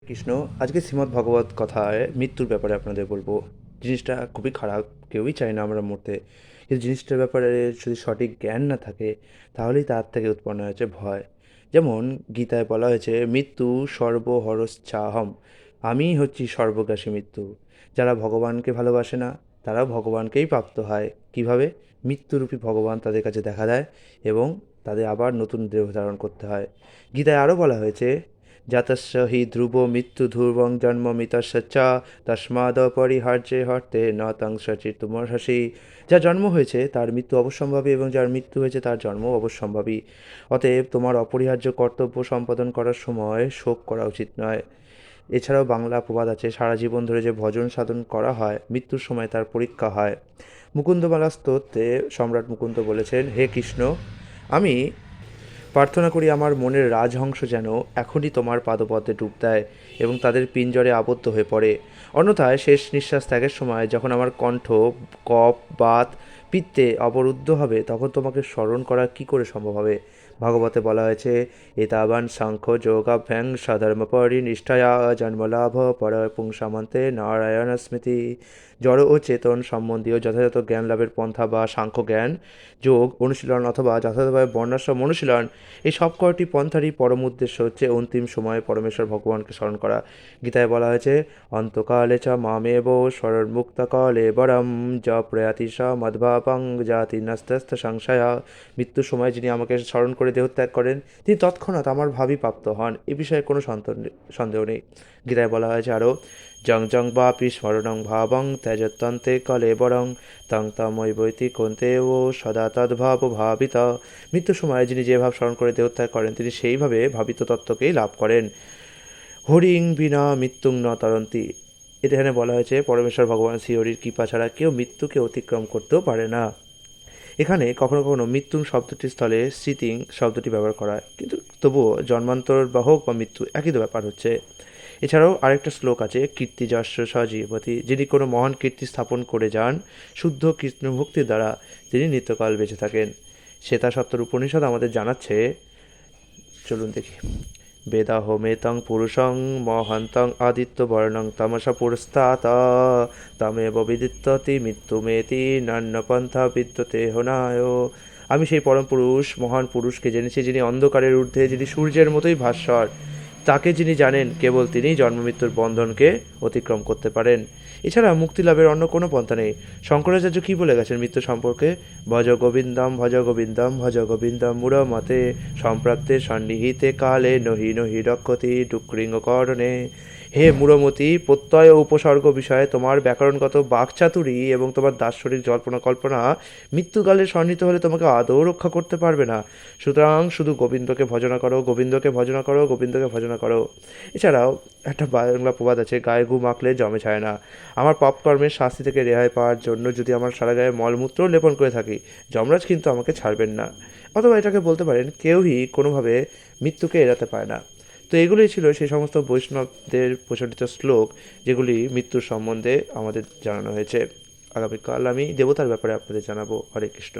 কৃষ্ণ, আজকে শ্রীমদ্ ভগবত কথায় মৃত্যুর ব্যাপারে আপনাদের বলবো। জিনিসটা খুবই খারাপ, কেউই চায় না আমরা মরতে, কিন্তু জিনিসটার ব্যাপারে যদি সঠিক জ্ঞান না থাকে তাহলেই তার থেকে উৎপন্ন হয়েছে ভয়। যেমন গীতায় বলা হয়েছে, মৃত্যু সর্বহরশ্চাহম, আমি হচ্ছি সর্বগ্রাসী মৃত্যু। যারা ভগবানকে ভালোবাসে না তারাও ভগবানকেই প্রাপ্ত হয়। কিভাবে? মৃত্যুরূপী ভগবান তাদের কাছে দেখা দেয় এবং তাদের আবার নতুন দেহ ধারণ করতে হয়। গীতায় আরও বলা হয়েছে, জাতস্য হি ধ্রুব মৃত্যু ধ্রুবং জন্মমিতস্য চ তস্মাদপরিহার্যে হর্তে ন তং সচিতুমর্হসি। যার জন্ম হয়েছে তার মৃত্যু অবশ্যম্ভাবী এবং যার মৃত্যু হয়েছে তার জন্ম অবশ্যম্ভাবী। অতএব তোমার অপরিহার্য কর্তব্য সম্পাদন করার সময় শোক করা উচিত নয়। এছাড়াও বাংলা প্রবাদ আছে, সারা জীবন ধরে যে ভজন সাধন করা হয় মৃত্যুর সময় তার পরীক্ষা হয়। মুকুন্দমালা স্তোত্রে সম্রাট মুকুন্দ বলেছেন, হে কৃষ্ণ, আমি প্রার্থনা করি আমার মনের রাজহংস যেন এখনই তোমার পাদপদ্মে ডুব দেয় এবং তাদের পিঞ্জরে আবদ্ধ হয়ে পড়ে। অন্যথায় শেষ নিঃশ্বাস ত্যাগের সময় যখন আমার কণ্ঠ কফ বাত পিত্তে অবরুদ্ধ হবে তখন তোমাকে স্মরণ করা কি করে সম্ভব হবে? ভাগবতে বলা হয়েছে, এতাবান সাংখ্য যোগাভ্যাং স্বধর্মপরি নিষ্ঠায়া জন্মলাভ পর পুংসামন্তে নারায়ণ স্মৃতি। জড় ও চেতন সম্বন্ধীয় যথাযথ জ্ঞান লাভের পন্থা বা সাংখ্য জ্ঞান, যোগ অনুশীলন অথবা যথাযথভাবে বর্ণাশ্রম অনুশীলন, এই সব কয়টি পন্থারই পরম উদ্দেশ্য হচ্ছে অন্তিম সময়ে পরমেশ্বর ভগবানকে স্মরণ করা। গীতায় বলা হয়েছে, অন্তকালে চ মামেব স্মরণমুক্তকালে বরম য প্রয়াতি স মদ্ভাবং জাতি নাস্তস্ত সংশয়া। মৃত্যুর সময় যিনি আমাকে স্মরণ করে দেহত্যাগ করেন তিনি তৎক্ষণাৎ আমার ভাবই প্রাপ্ত হন, এ বিষয়ে কোনো সন্দেহ নেই। গীতায় বলা হয়েছে আরও, জং জং বাপি স্মরণং ভাবং ত্যজত্যন্তে কলেবরং তং তমৈবৈতি কন্তে ও সদা তদ্ভাব ভাবিত। মৃত্যুর সময় যিনি যে ভাব স্মরণ করে দেহত্যাগ করেন তিনি সেইভাবে ভাবিত তত্ত্বকেই লাভ করেন। হরিং বিনা মৃত্যুং ন তরন্তি। এখানে বলা হয়েছে পরমেশ্বর ভগবান শ্রীহরির কৃপা ছাড়া কেউ মৃত্যুকে অতিক্রম করতেও পারে না। এখানে কখনো কখনো মৃত্যুং শব্দটির স্থলে স্মৃতিং শব্দটি ব্যবহার করা হয়, কিন্তু তবুও জন্মান্তর বা হোক বা মৃত্যু একই তো ব্যাপার হচ্ছে। এছাড়াও আরেকটা শ্লোক আছে, কীর্তি যশ সজীবতী, যিনি কোনো মহান কীর্তি স্থাপন করে যান শুদ্ধ কৃষ্ণ ভক্তির দ্বারা তিনি নিত্যকাল বেঁচে থাকেন। শ্বেতাসত্তর উপনিষদ আমাদের জানাচ্ছে, চলুন দেখি। বেদাহমেতং পুরুষং মহান্তং আদিত্য বর্ণং তমসা পুরস্তাত তমেব বিদিত্যতি মৃত্যুমেতি নান্যপন্থা বিদ্যতে হনায়। আমি সেই পরম পুরুষ মহান পুরুষকে জেনেছি যিনি অন্ধকারের ঊর্ধ্বে, যিনি সূর্যের মতোই ভাস্বর। তাকে যিনি জানেন কেবল তিনিই জন্মমৃত্যুর বন্ধনকে অতিক্রম করতে পারেন। এছাড়া মুক্তি লাভের অন্য কোনো পন্থা নেই। শঙ্করাচার্য কী বলে গেছেন মৃত্যু সম্পর্কে? ভজ গোবিন্দম ভজ গোবিন্দম ভজ গোবিন্দম মূঢ়মতে সম্প্রাপ্তে সন্নিহিতে কালে নহি নহি রক্ষতি ডুক্রিঙ্গ করণে। হে মূঢ়মতি, প্রত্যয় ও উপসর্গ বিষয়ে তোমার ব্যাকরণগত বাকচাতুরী এবং তোমার দার্শনিক জল্পনা কল্পনা মৃত্যুকালে সন্নিহিত হলে তোমাকে আদৌ রক্ষা করতে পারবে না। সুতরাং শুধু গোবিন্দকে ভজনা করো, গোবিন্দকে ভজনা করো, গোবিন্দকে ভজনা করো। এছাড়াও একটা বাংলা প্রবাদ আছে, গায়ে গু মাখলে জমে ছায় না। আমার পাপকর্মের শাস্তি থেকে রেহাই পাওয়ার জন্য যদি আমার সারা গায়ে মলমূত্র লেপন করে থাকি, যমরাজ কিন্তু আমাকে ছাড়বেন না। অথবা এটাকে বলতে পারেন, কেউই কোনোভাবে মৃত্যুকে এড়াতে পারে না। তো এগুলোই ছিল সেই সমস্ত বৈষ্ণবদের প্রচলিত শ্লোক যেগুলি মৃত্যুর সম্বন্ধে আমাদের জানানো হয়েছে। আগামীকাল আমি দেবতার ব্যাপারে আপনাদের জানাবো। হরে কৃষ্ণ।